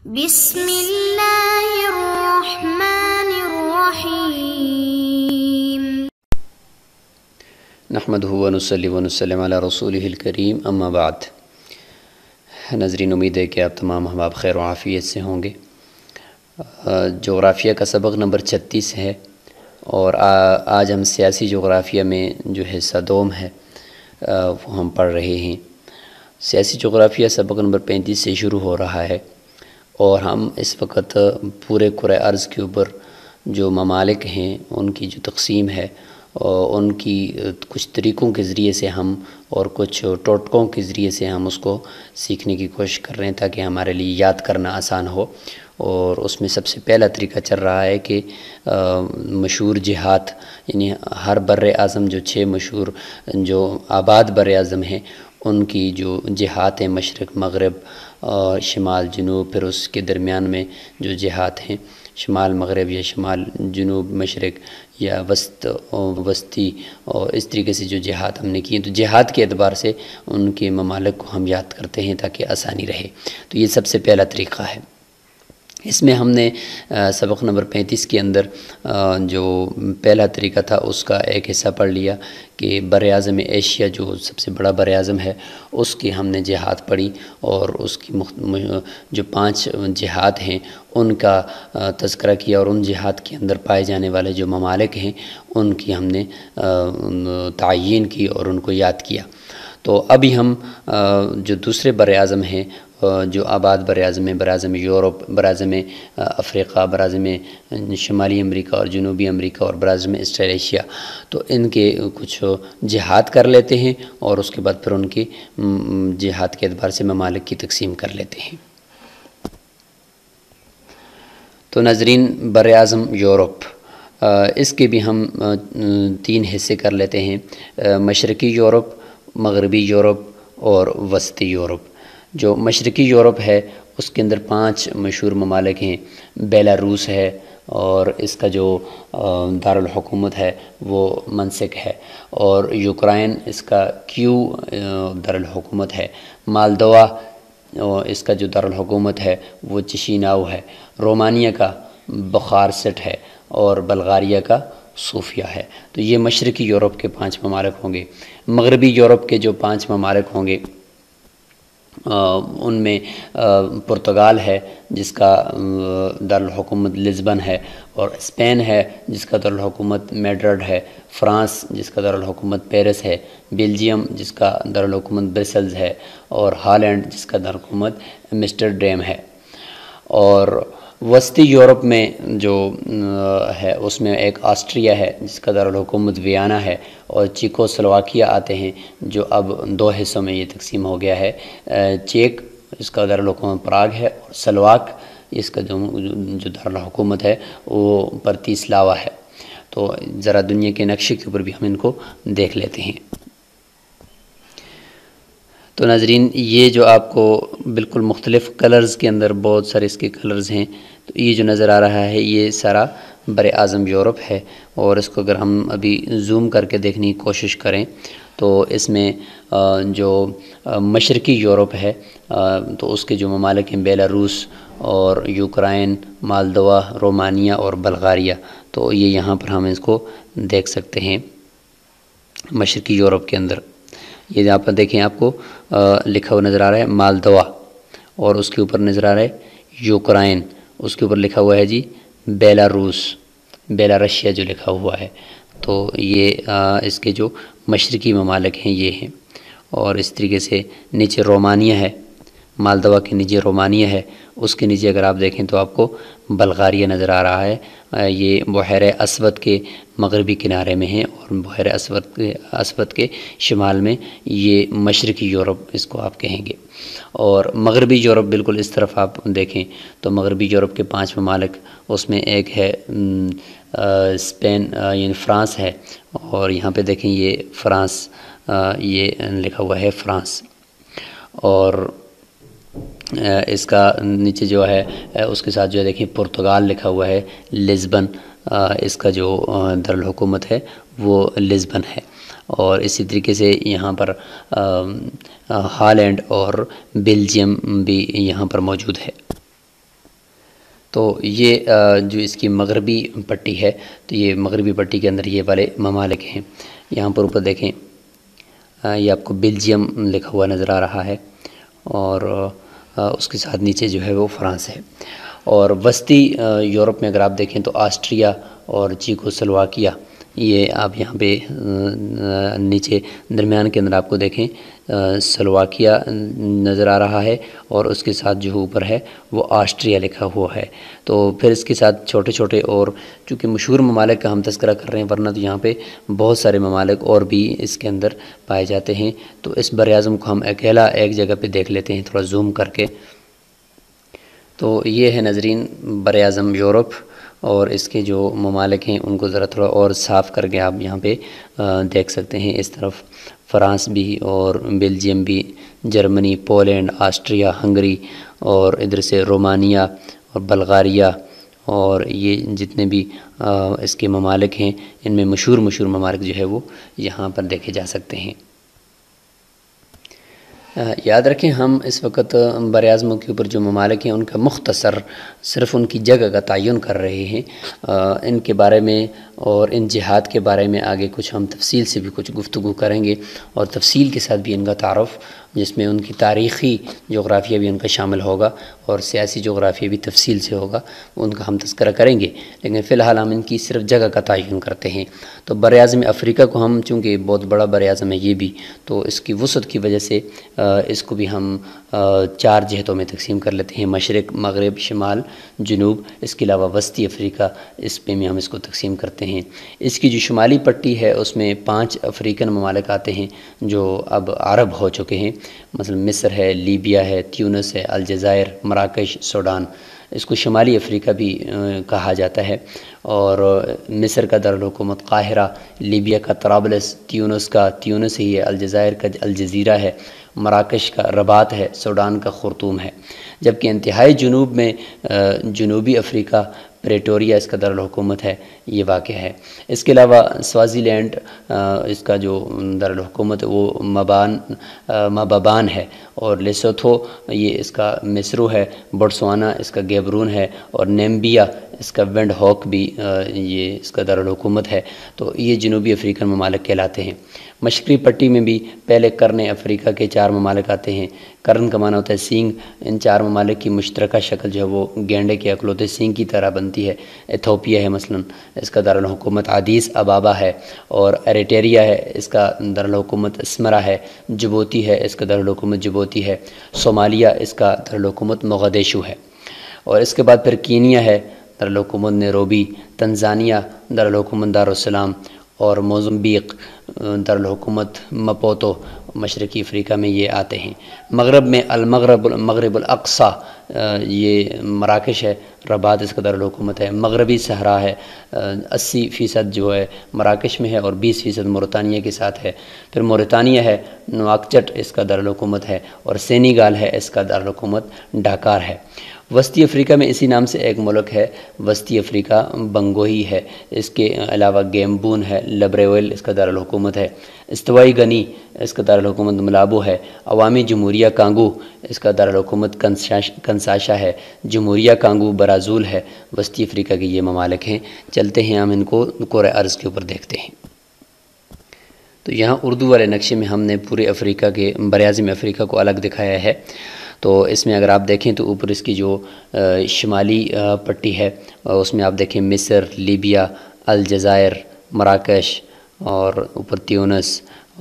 بسم اللہ الرحمن الرحیم نحمدہ ونصلی ونسلم علی رسولہ الکریم اما بعد۔ ناظرین، امید ہے کہ آپ تمام احباب خیر و عافیت سے ہوں گے۔ جغرافیہ کا سبق نمبر 36 ہے اور آج ہم سیاسی جغرافیہ میں جو حصہ دوم ہے وہ ہم پڑھ رہے ہیں۔ سیاسی جغرافیہ سبق نمبر 35 سے شروع ہو رہا ہے اور ہم اس وقت پورے کرۂ ارض کے اوپر جو ممالک ہیں ان کی جو تقسیم ہے ان کی کچھ طریقوں کے ذریعے سے ہم اور کچھ ٹوٹکوں کے ذریعے سے ہم اس کو سیکھنے کی کوشش کر رہے ہیں تاکہ ہمارے لیے یاد کرنا آسان ہو۔ اور اس میں سب سے پہلا طریقہ چل رہا ہے کہ مشہور جہات، یعنی ہر بر اعظم جو 6 مشہور جو آباد بر اعظم ہیں ان کی جو جہات ہیں، مشرق مغرب شمال جنوب، پھر اس کے درمیان میں جو جہات ہیں شمال مغرب یا شمال جنوب مشرق یا وسطی، اور اس طریقے سے جو جہات ہم نے کیے، تو جہات کے اعتبار سے ان کے ممالک کو ہم یاد کرتے ہیں تاکہ آسانی رہے۔ تو یہ سب سے پہلا طریقہ ہے۔ اس میں ہم نے سبق نمبر 35 کے اندر جو پہلا طریقہ تھا اس کا ایک حصہ پڑھ لیا کہ بر اعظم ایشیا جو سب سے بڑا بر اعظم ہے اس کی ہم نے جہات پڑھی اور اس کی جو 5 جہات ہیں ان کا تذکرہ کیا اور ان جہات کے اندر پائے جانے والے جو ممالک ہیں ان کی ہم نے تعیین کی اور ان کو یاد کیا۔ تو ابھی ہم جو دوسرے بر اعظم ہیں جو آباد بر اعظم ہیں، بر اعظم یورپ، بر اعظم افریقہ، بر اعظم شمالی امریکہ اور جنوبی امریکہ اور بر اعظم اسٹریلیشیا، تو ان کے کچھ جہات کر لیتے ہیں اور اس کے بعد پھر ان کی جہات کے اعتبار سے ممالک کی تقسیم کر لیتے ہیں۔ تو ناظرین، بر اعظم یورپ، اس کے بھی ہم 3 حصے کر لیتے ہیں: مشرقی یورپ، مغربی یورپ اور وسطی یورپ۔ جو مشرقی یورپ ہے اس کے اندر 5 مشہور ممالک ہیں۔ بیلاروس ہے اور اس کا جو دارالحکومت ہے وہ منسک ہے، اور یوکرائن اس کا کیو دارالحکومت ہے۔ مالدوا اس کا جو دارالحکومت ہے وہ چشیناؤ ہے۔ رومانیہ کا بخارسٹ ہے اور بلغاریہ کا صوفیہ ہے۔ تو یہ مشرقی یورپ کے 5 ممالک ہوں گے۔ مغربی یورپ کے جو 5 ممالک ہوں گے ان میں پرتگال ہے جس کا دارالحکومت لزبن ہے، اور اسپین ہے جس کا دارالحکومت میڈرڈ ہے، فرانس جس کا دارالحکومت پیرس ہے، بیلجیم جس کا دارالحکومت برسلز ہے، اور ہالینڈ جس کا دارالحکومت ایمسٹرڈیم ہے۔ اور وسطی یورپ میں جو ہے اس میں ایک آسٹریا ہے جس کا دارالحکومت ویانا ہے، اور چیکو سلواکیہ آتے ہیں جو اب 2 حصوں میں یہ تقسیم ہو گیا ہے۔ چیک اس کا دارالحکومت پراگ ہے، اور سلواک اس کا جو دارالحکومت ہے وہ برتیسلاوا ہے۔ تو ذرا دنیا کے نقشے کے اوپر بھی ہم ان کو دیکھ لیتے ہیں۔ تو ناظرین، یہ جو آپ کو بالکل مختلف کلرز کے اندر بہت سارے اس کے کلرز ہیں، تو یہ جو نظر آ رہا ہے یہ سارا بر اعظم یورپ ہے، اور اس کو اگر ہم ابھی زوم کر کے دیکھنے کی کوشش کریں تو اس میں جو مشرقی یورپ ہے تو اس کے جو ممالک ہیں بیلاروس اور یوکرائن، مالدوا، رومانیہ اور بلغاریہ، تو یہ یہاں پر ہم اس کو دیکھ سکتے ہیں مشرقی یورپ کے اندر۔ یہ یہاں پر دیکھیں، آپ کو لکھا ہوا نظر آ رہا ہے مالدوا، اور اس کے اوپر نظر آ رہا ہے یوکرائن، اس کے اوپر لکھا ہوا ہے جی بیلاروس، بیلارشیا جو لکھا ہوا ہے۔ تو یہ اس کے جو مشرقی ممالک ہیں یہ ہیں، اور اس طریقے سے نیچے رومانیہ ہے، مالدوا کے نیچے رومانیہ ہے، اس کے نیچے اگر آپ دیکھیں تو آپ کو بلغاریہ نظر آ رہا ہے۔ یہ بحیرہ اسود کے مغربی کنارے میں ہیں، اور بحیرہ اسود کے شمال میں یہ مشرقی یورپ اس کو آپ کہیں گے۔ اور مغربی یورپ بالکل اس طرف آپ دیکھیں تو مغربی یورپ کے 5 ممالک، اس میں ایک ہے اسپین یعنی فرانس ہے، اور یہاں پہ دیکھیں یہ فرانس، یہ لکھا ہوا ہے فرانس، اور اس کا نیچے جو ہے اس کے ساتھ جو ہے دیکھیں پرتگال لکھا ہوا ہے، لزبن اس کا جو دارالحکومت ہے وہ لزبن ہے، اور اسی طریقے سے یہاں پر ہالینڈ اور بیلجیم بھی یہاں پر موجود ہے۔ تو یہ جو اس کی مغربی پٹی ہے، تو یہ مغربی پٹی کے اندر یہ والے ممالک ہیں۔ یہاں پر اوپر دیکھیں یہ آپ کو بیلجیم لکھا ہوا نظر آ رہا ہے، اور اس کے ساتھ نیچے جو ہے وہ فرانس ہے۔ اور وسطی یورپ میں اگر آپ دیکھیں تو آسٹریا اور چیکوسلواکیہ، یہ آپ یہاں پہ نیچے درمیان کے اندر آپ کو دیکھیں سلواکیہ نظر آ رہا ہے، اور اس کے ساتھ جو اوپر ہے وہ آسٹریا لکھا ہوا ہے۔ تو پھر اس کے ساتھ چھوٹے چھوٹے، اور چونکہ مشہور ممالک کا ہم تذکرہ کر رہے ہیں، ورنہ تو یہاں پہ بہت سارے ممالک اور بھی اس کے اندر پائے جاتے ہیں۔ تو اس بر اعظم کو ہم اکیلا ایک جگہ پہ دیکھ لیتے ہیں تھوڑا زوم کر کے۔ تو یہ ہے ناظرین بر اعظم یورپ، اور اس کے جو ممالک ہیں ان کو ذرا تھوڑا اور صاف کر کے آپ یہاں پہ دیکھ سکتے ہیں۔ اس طرف فرانس بھی، اور بیلجیم بھی، جرمنی، پولینڈ، آسٹریا، ہنگری، اور ادھر سے رومانیہ اور بلغاریہ، اور یہ جتنے بھی اس کے ممالک ہیں، ان میں مشہور ممالک جو ہے وہ یہاں پر دیکھے جا سکتے ہیں۔ یاد رکھیں ہم اس وقت بر اعظموں کے اوپر جو ممالک ہیں ان کا مختصر صرف ان کی جگہ کا تعین کر رہے ہیں۔ ان کے بارے میں اور ان جہاد کے بارے میں آگے کچھ ہم تفصیل سے بھی کچھ گفتگو کریں گے، اور تفصیل کے ساتھ بھی ان کا تعارف، جس میں ان کی تاریخی جغرافیہ بھی ان کا شامل ہوگا، اور سیاسی جغرافیہ بھی تفصیل سے ہوگا، ان کا ہم تذکرہ کریں گے۔ لیکن فی الحال ہم ان کی صرف جگہ کا تعین کرتے ہیں۔ تو بر اعظم افریقہ کو ہم، چونکہ بہت بڑا بر اعظم ہے یہ بھی، تو اس کی وسعت کی وجہ سے اس کو بھی ہم 4 جہتوں میں تقسیم کر لیتے ہیں: مشرق، مغرب، شمال، جنوب۔ اس کے علاوہ وسطی افریقہ، اس پہ بھی ہم اس کو تقسیم کرتے ہیں۔ اس کی جو شمالی پٹی ہے اس میں 5 افریقن ممالک آتے ہیں جو اب عرب ہو چکے ہیں، مثلا مصر ہے، لیبیا ہے، تیونس ہے، الجزائر، مراکش، سوڈان۔ اس کو شمالی افریقہ بھی کہا جاتا ہے، اور مصر کا دارالحکومت قاہرہ، لیبیا کا طرابلس، تیونس ہی ہے، الجزائر کا الجزیرہ ہے، مراکش کا رباط ہے، سوڈان کا خرطوم ہے۔ جبکہ انتہائی جنوب میں جنوبی افریقہ، پریٹوریا اس کا دارالحکومت ہے، یہ واقع ہے۔ اس کے علاوہ سوازی لینڈ، اس کا جو دارالحکومت وہ مبابان ہے، اور لیسوتھو یہ اس کا مسرو ہے، بوٹسوانا اس کا گیبرون ہے، اور نیمبیا اس کا ونڈ ہوک بھی یہ اس کا دارالحکومت ہے۔ تو یہ جنوبی افریقن ممالک کہلاتے ہیں۔ مشرقی پٹی میں بھی پہلے قرن افریقہ کے 4 ممالک آتے ہیں۔ قرن کا معنی ہوتا ہے سینگ۔ ان 4 ممالک کی مشترکہ شکل جو ہے وہ گینڈے کے اکلوتے سینگ کی طرح بنتی ہے۔ ایتھوپیا ہے مثلا، اس کا دارالحکومت عادیس ابابا ہے، اور ایریٹریا ہے، اس کا دارالحکومت اسمرا ہے۔ جبوتی ہے، اس کا دارالحکومت جبوتی ہے۔ صومالیہ اس کا دارالحکومت مغدیشو ہے۔ اور اس کے بعد پھر کینیا ہے، دارالحکومت نیروبی۔ تنزانیہ دارالحکومت دارالسلام، اور موزمبیق دارالحکومت مپوتو۔ مشرقی افریقہ میں یہ آتے ہیں۔ مغرب میں مغرب الاقصیٰ، یہ مراکش ہے، رباط اس کا دارالحکومت ہے۔ مغربی صحرا ہے، 80% جو ہے مراکش میں ہے، اور 20% موریتانیہ کے ساتھ ہے۔ پھر موریتانیہ ہے، نواکچٹ اس کا دارالحکومت ہے، اور سینیگال ہے، اس کا دارالحکومت ڈاکار ہے۔ وسطی افریقہ میں اسی نام سے ایک ملک ہے، وسطی افریقہ، بنگوئی ہے۔ اس کے علاوہ گیمبون ہے، لبریویل اس کا دارالحکومت ہے۔ استوائی گنی اس کا دارالحکومت ملابو ہے۔ عوامی جمہوریہ کانگو اس کا دارالحکومت کنساشا ہے۔ جمہوریہ کانگو برازیل ہے۔ وسطی افریقہ کے یہ ممالک ہیں۔ چلتے ہیں ہم ان کو کرۂ ارض کے اوپر دیکھتے ہیں۔ تو یہاں اردو والے نقشے میں ہم نے پورے افریقہ کے بر اعظم افریقہ کو الگ دکھایا ہے۔ تو اس میں اگر آپ دیکھیں تو اوپر اس کی جو شمالی پٹی ہے اس میں آپ دیکھیں مصر، لیبیا، الجزائر، مراکش، اور اوپر تیونس،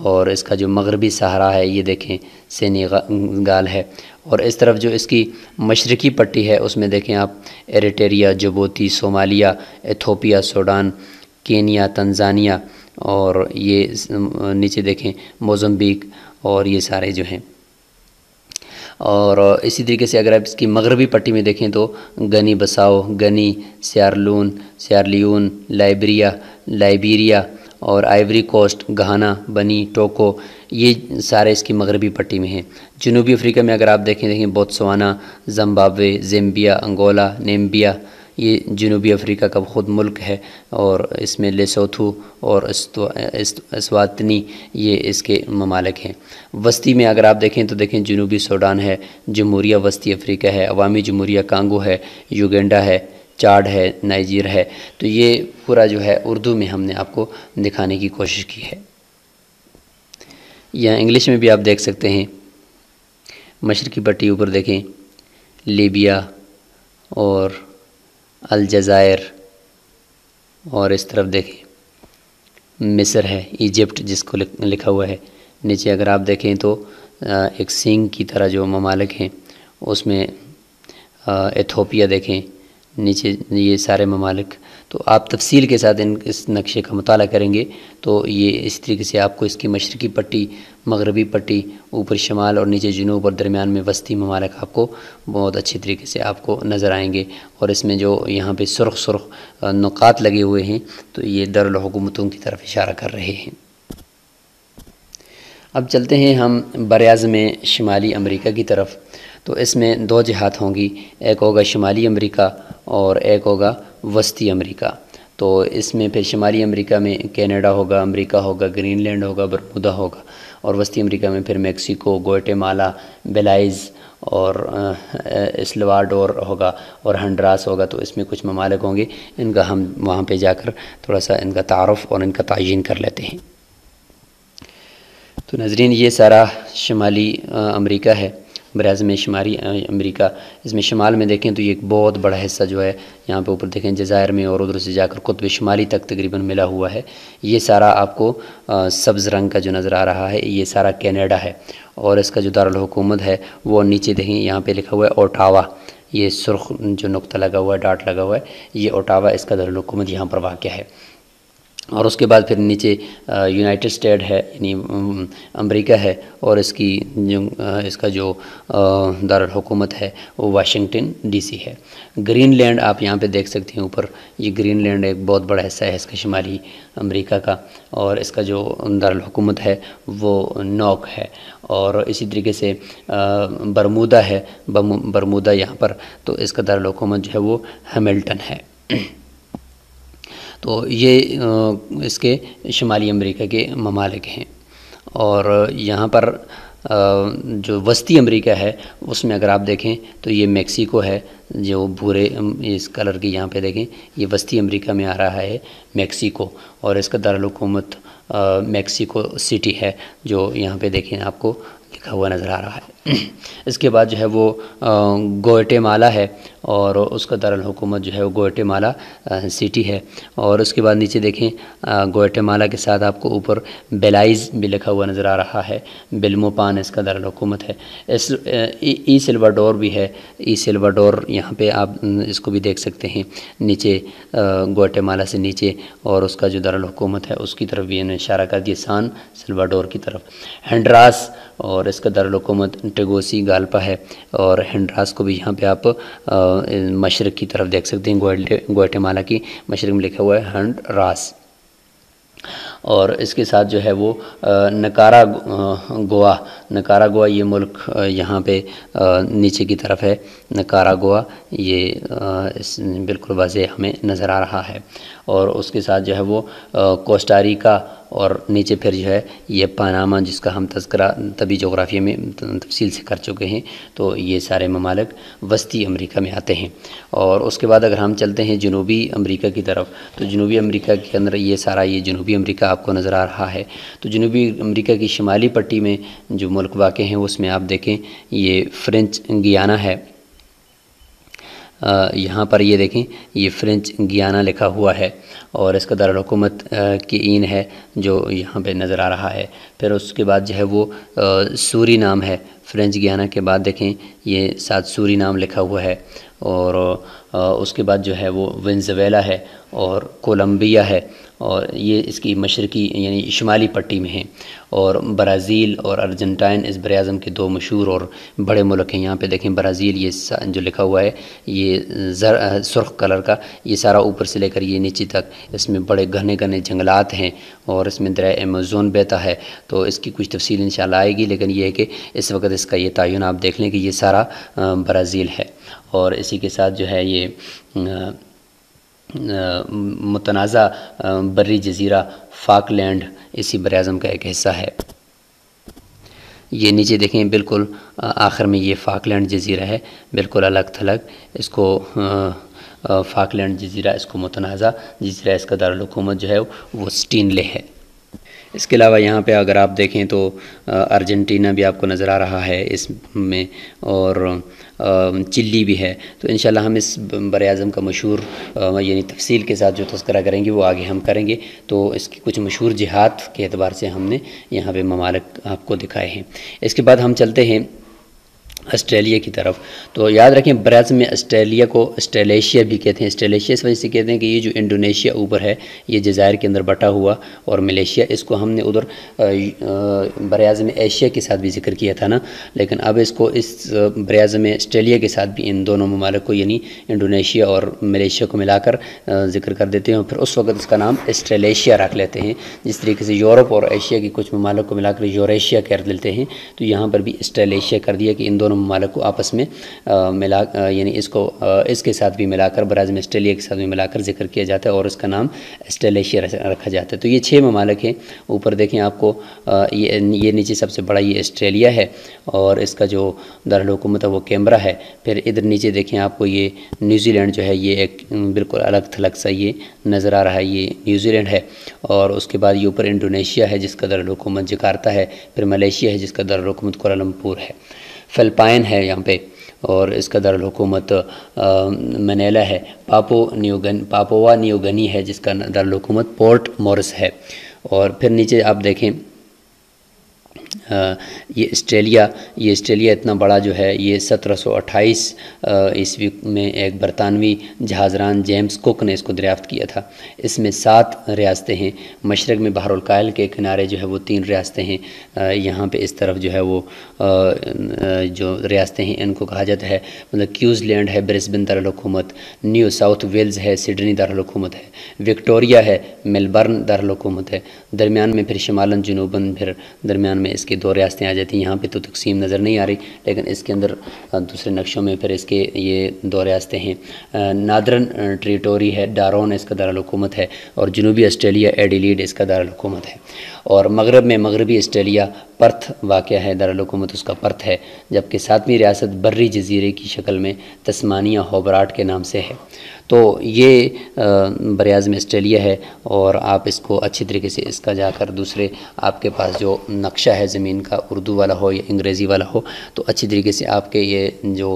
اور اس کا جو مغربی صحرا ہے یہ دیکھیں سینیگال ہے۔ اور اس طرف جو اس کی مشرقی پٹی ہے اس میں دیکھیں آپ Eritrea, Djibouti, Somalia, Ethiopia, Sudan, Kenya, Tanzania, اور یہ نیچے دیکھیں موزمبیق، اور یہ سارے جو ہیں۔ اور اسی طریقے سے اگر آپ اس کی مغربی پٹی میں دیکھیں تو گنی بساؤ، گنی، سیارلیون، لائبیریا، اور آئیوری کوسٹ، گھانا، بنی، ٹوکو، یہ سارے اس کی مغربی پٹی میں ہیں۔ جنوبی افریقہ میں اگر آپ دیکھیں بوتسوانا، زمبابوے، زیمبیا، انگولا، نیمبیا، یہ جنوبی افریقہ کا خود ملک ہے، اور اس میں لیسوتھو اور اسواتنی یہ اس کے ممالک ہیں۔ وسطی میں اگر آپ دیکھیں تو دیکھیں جنوبی سوڈان ہے، جمہوریہ وسطی افریقہ ہے، عوامی جمہوریہ کانگو ہے، یوگینڈا ہے، چاڈ ہے، نائجیر ہے۔ تو یہ پورا جو ہے اردو میں ہم نے آپ کو دکھانے کی کوشش کی ہے۔ یا انگلش میں بھی آپ دیکھ سکتے ہیں، مشرقی پٹی اوپر دیکھیں، لیبیا اور الجزائر، اور اس طرف دیکھیں مصر ہے، ایجپٹ جس کو لکھا ہوا ہے۔ نیچے اگر آپ دیکھیں تو ایک سینگ کی طرح جو ممالک ہیں اس میں ایتھوپیا دیکھیں، نیچے یہ سارے ممالک۔ تو آپ تفصیل کے ساتھ اس نقشے کا مطالعہ کریں گے تو یہ اس طریقے سے آپ کو اس کی مشرقی پٹی، مغربی پٹی، اوپر شمال اور نیچے جنوب اور درمیان میں وسطی ممالک آپ کو بہت اچھے طریقے سے آپ کو نظر آئیں گے۔ اور اس میں جو یہاں پہ سرخ سرخ نقاط لگے ہوئے ہیں تو یہ دارالحکومتوں کی طرف اشارہ کر رہے ہیں۔ اب چلتے ہیں ہم براعظم شمالی امریکہ کی طرف۔ تو اس میں دو جہات ہوں گی، ایک ہوگا شمالی امریکہ اور ایک ہوگا وسطی امریکہ۔ تو اس میں پھر شمالی امریکہ میں کینیڈا ہوگا، امریکہ ہوگا، گرین لینڈ ہوگا، برمودا ہوگا، اور وسطی امریکہ میں پھر میکسیکو، گوئٹے-مالا، بیلائز اور اسلواڈور ہوگا اور ہنڈراس ہوگا۔ تو اس میں کچھ ممالک ہوں گے، ان کا ہم وہاں پہ جا کر تھوڑا سا ان کا تعارف اور ان کا تعین کر لیتے ہیں۔ تو ناظرین یہ سارا شمالی امریکہ ہے، براعظم شمالی امریکہ۔ اس میں شمال میں دیکھیں تو یہ ایک بہت بڑا حصہ جو ہے یہاں پہ اوپر دیکھیں جزائر میں، اور ادھر سے جا کر قطب شمالی تک تقریباً ملا ہوا ہے۔ یہ سارا آپ کو سبز رنگ کا جو نظر آ رہا ہے یہ سارا کینیڈا ہے، اور اس کا جو دارالحکومت ہے وہ نیچے دیکھیں یہاں پہ لکھا ہوا ہے اوٹاوا، یہ سرخ جو نقطہ لگا ہوا ہے، ڈاٹ لگا ہوا ہے، یہ اوٹاوا اس کا دارالحکومت یہاں پر واقع ہے۔ اور اس کے بعد پھر نیچے یونائٹڈ اسٹیٹ ہے، یعنی امریکہ ہے، اور اس کا جو دارالحکومت ہے وہ واشنگٹن ڈی سی ہے۔ گرین لینڈ آپ یہاں پہ دیکھ سکتے ہیں اوپر، یہ گرین لینڈ ایک بہت بڑا حصہ ہے اس کا شمالی امریکہ کا، اور اس کا جو دارالحکومت ہے وہ نوک ہے۔ اور اسی طریقے سے برمودا ہے، برمودا یہاں پر، تو اس کا دارالحکومت جو ہے وہ ہیملٹن ہے۔ تو یہ اس کے شمالی امریکہ کے ممالک ہیں۔ اور یہاں پر جو وسطی امریکہ ہے اس میں اگر آپ دیکھیں تو یہ میکسیکو ہے، جو بھورے اس کلر کی یہاں پہ دیکھیں، یہ وسطی امریکہ میں آ رہا ہے میکسیکو، اور اس کا دارالحکومت میکسیکو سٹی ہے، جو یہاں پہ دیکھیں آپ کو لکھا ہوا نظر آ رہا ہے۔ اس کے بعد جو ہے وہ گوئٹے-مالا ہے، اور اس کا دارالحکومت جو ہے وہ گوئٹے-مالا سٹی ہے۔ اور اس کے بعد نیچے دیکھیں گوئٹے-مالا کے ساتھ آپ کو اوپر بیلائز بھی لکھا ہوا نظر آ رہا ہے، بیلموپان اس کا دارالحکومت ہے۔ ای سلواڈور بھی ہے، ای سلواڈور یہاں پہ آپ اس کو بھی دیکھ سکتے ہیں نیچے گوئٹے-مالا سے نیچے، اور اس کا جو دارالحکومت ہے اس کی طرف بھی انہوں نے اشارہ کر دیا، سان سلواڈور کی طرف۔ ہنڈراس اور اس کا دارالحکومت ٹیگوسی گالپا ہے، اور ہنڈراس کو بھی یہاں پہ آپ مشرق کی طرف دیکھ سکتے ہیں، گوئٹے-مالا کی مشرق میں لکھا ہوا ہے ہنڈراس۔ اور اس کے ساتھ جو ہے وہ نکاراگوا یہ ملک یہاں پہ نیچے کی طرف ہے، نکاراگوا یہ بالکل واضح ہمیں نظر آ رہا ہے۔ اور اس کے ساتھ جو ہے وہ کوسٹاریکا، اور نیچے پھر جو ہے یہ پاناما جس کا ہم تذکرہ طبی جغرافیہ میں تفصیل سے کر چکے ہیں۔ تو یہ سارے ممالک وسطی امریکہ میں آتے ہیں۔ اور اس کے بعد اگر ہم چلتے ہیں جنوبی امریکہ کی طرف، تو جنوبی امریکہ کے اندر یہ سارا یہ جنوبی امریکہ آپ کو نظر آ رہا ہے۔ تو جنوبی امریکہ کی شمالی پٹی میں جو ملک واقع ہیں اس میں آپ دیکھیں یہ فرینچ گیانا ہے، یہاں پر یہ دیکھیں یہ فرینچ گیانا لکھا ہوا ہے، اور اس کا دارالحکومت کیین ہے جو یہاں پہ نظر آ رہا ہے۔ پھر اس کے بعد جو ہے وہ سوری نام ہے، فرینچ گیانا کے بعد دیکھیں یہ ساتھ سوری نام لکھا ہوا ہے، اور اس کے بعد جو ہے وہ وینزویلا ہے اور کولمبیا ہے، اور یہ اس کی مشرقی یعنی شمالی پٹی میں ہیں۔ اور برازیل اور ارجنٹائن اس براعظم کے دو مشہور اور بڑے ملک ہیں۔ یہاں پہ دیکھیں برازیل یہ جو لکھا ہوا ہے یہ سرخ کلر کا، یہ سارا اوپر سے لے کر یہ نیچے تک اس میں بڑے گھنے گھنے جنگلات ہیں، اور اس میں دریا ایمیزون بہتا ہے۔ تو اس کی کچھ تفصیل انشاءاللہ آئے گی، لیکن یہ ہے کہ اس وقت اس کا یہ تعین آپ دیکھ لیں کہ یہ سارا برازیل ہے۔ اور اسی کے ساتھ جو ہے یہ متنازع بری جزیرہ فاکلینڈ اسی براعظم کا ایک حصہ ہے۔ یہ نیچے دیکھیں بالکل آخر میں یہ فاکلینڈ جزیرہ ہے، بالکل الگ تھلگ، اس کو فاکلینڈ جزیرہ اس کو متنازع جزیرہ، اس کا دارالحکومت جو ہے وہ سٹینلے ہے۔ اس کے علاوہ یہاں پہ اگر آپ دیکھیں تو ارجنٹینا بھی آپ کو نظر آ رہا ہے اس میں، اور چلی بھی ہے۔ تو انشاءاللہ ہم اس براعظم کا مشہور یعنی تفصیل کے ساتھ جو تذکرہ کریں گے وہ آگے ہم کریں گے۔ تو اس کی کچھ مشہور جہات کے اعتبار سے ہم نے یہاں پہ ممالک آپ کو دکھائے ہیں۔ اس کے بعد ہم چلتے ہیں آسٹریلیا کی طرف۔ تو یاد رکھیں براعظم میں آسٹریلیا کو آسٹریلیشیا بھی کہتے ہیں۔ آسٹریلیشیا اس وجہ سے کہتے ہیں کہ یہ جو انڈونیشیا اوپر ہے یہ جزائر کے اندر بٹا ہوا، اور ملیشیا اس کو ہم نے ادھر براعظم ایشیا کے ساتھ بھی ذکر کیا تھا نا، لیکن اب اس کو اس براعظم آسٹریلیا کے ساتھ بھی ان دونوں ممالک کو یعنی انڈونیشیا اور ملیشیا کو ملا کر ذکر کر دیتے ہیں، اور پھر اس وقت اس کا نام آسٹریلیشیا رکھ لیتے ہیں۔ جس طریقے سے یورپ اور ایشیا کی کچھ ممالک کو ملا کر یوریشیا کر لیتے ہیں، تو یہاں پر بھی آسٹریلیشیا کر دیا کہ ان دونوں ممالک کو آپس میں ملا، یعنی اس کے ساتھ بھی ملا کر براعظم آسٹریلیا کے ساتھ بھی ملا کر ذکر کیا جاتا ہے اور اس کا نام آسٹریلیشیا رکھا جاتا ہے۔ تو یہ 6 ممالک ہیں۔ اوپر دیکھیں آپ کو یہ نیچے سب سے بڑا یہ آسٹریلیا ہے، اور اس کا جو دارالحکومت ہے وہ کیمبرا ہے۔ پھر ادھر نیچے دیکھیں آپ کو یہ نیوزی لینڈ جو ہے یہ ایک بالکل الگ تھلگ سا یہ نظر آ رہا ہے، یہ نیوزی لینڈ ہے۔ اور اس کے بعد یہ اوپر انڈونیشیا ہے جس کا دارالحکومت جکارتا ہے، پھر ملیشیا ہے جس کا دارالحکومت کوالالمپور ہے، فلپائن ہے یہاں پہ اور اس کا دارالحکومت منیلا ہے، پاپوا نیو گنی ہے جس کا دارالحکومت پورٹ مورس ہے۔ اور پھر نیچے آپ دیکھیں یہ آسٹریلیا اتنا بڑا جو ہے یہ 1728 عیسوی میں ایک برطانوی جہازران جیمز کوک نے اس کو دریافت کیا تھا۔ اس میں 7 ریاستیں ہیں۔ مشرق میں بحر الکاہل کے کنارے جو ہے وہ 3 ریاستیں ہیں۔ یہاں پہ اس طرف جو ہے وہ جو ریاستیں ہیں ان کو کہا جاتا ہے مطلب کیوز لینڈ ہے برسبن دارالحکومت، نیو ساؤتھ ویلز ہے سڈنی دارالحکومت ہے، وکٹوریا ہے ملبرن دارالحکومت ہے، درمیان میں پھر شمالاً جنوباً پھر درمیان میں اس کے 2 ریاستیں آ جاتی ہیں۔ یہاں پہ تو تقسیم نظر نہیں آ رہی لیکن اس کے اندر دوسرے نقشوں میں پھر اس کے یہ 2 ریاستیں ہیں۔ نادرن ٹریٹوری ہے، ڈارون اس کا دارالحکومت ہے، اور جنوبی آسٹریلیا ایڈیلیڈ اس کا دارالحکومت ہے۔ اور مغرب میں مغربی آسٹریلیا پرتھ واقع ہے، دارالحکومت اس کا پرتھ ہے، جبکہ 7ویں ریاست بری جزیرے کی شکل میں تسمانیہ ہوبراٹ کے نام سے ہے۔ تو یہ براعظم آسٹریلیا ہے، اور آپ اس کو اچھی طریقے سے اس کا جا کر دوسرے آپ کے پاس جو نقشہ ہے زمین کا اردو والا ہو یا انگریزی والا ہو تو اچھی طریقے سے آپ کے یہ جو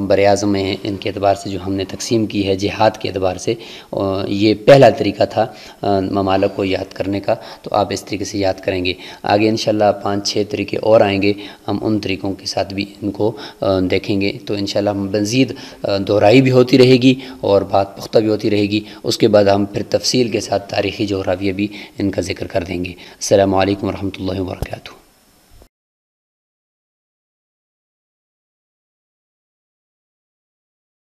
براعظم ہیں ان کے اعتبار سے جو ہم نے تقسیم کی ہے جہات کے اعتبار سے، یہ پہلا طریقہ تھا ممالک کو یاد کرنے کا، تو آپ اس طریقے سے یاد کریں گے۔ آگے انشاءاللہ 5-6 طریقے اور آئیں گے، ہم ان طریقوں کے ساتھ بھی ان کو دیکھیں گے، تو انشاءاللہ مزید دہرائی بھی ہوتی رہے گی اور بات پختہ بھی ہوتی رہے گی۔ اس کے بعد ہم پھر تفصیل کے ساتھ تاریخی جغرافیہ بھی ان کا ذکر کر دیں گے۔ السلام علیکم ورحمۃ اللہ وبرکاتہ۔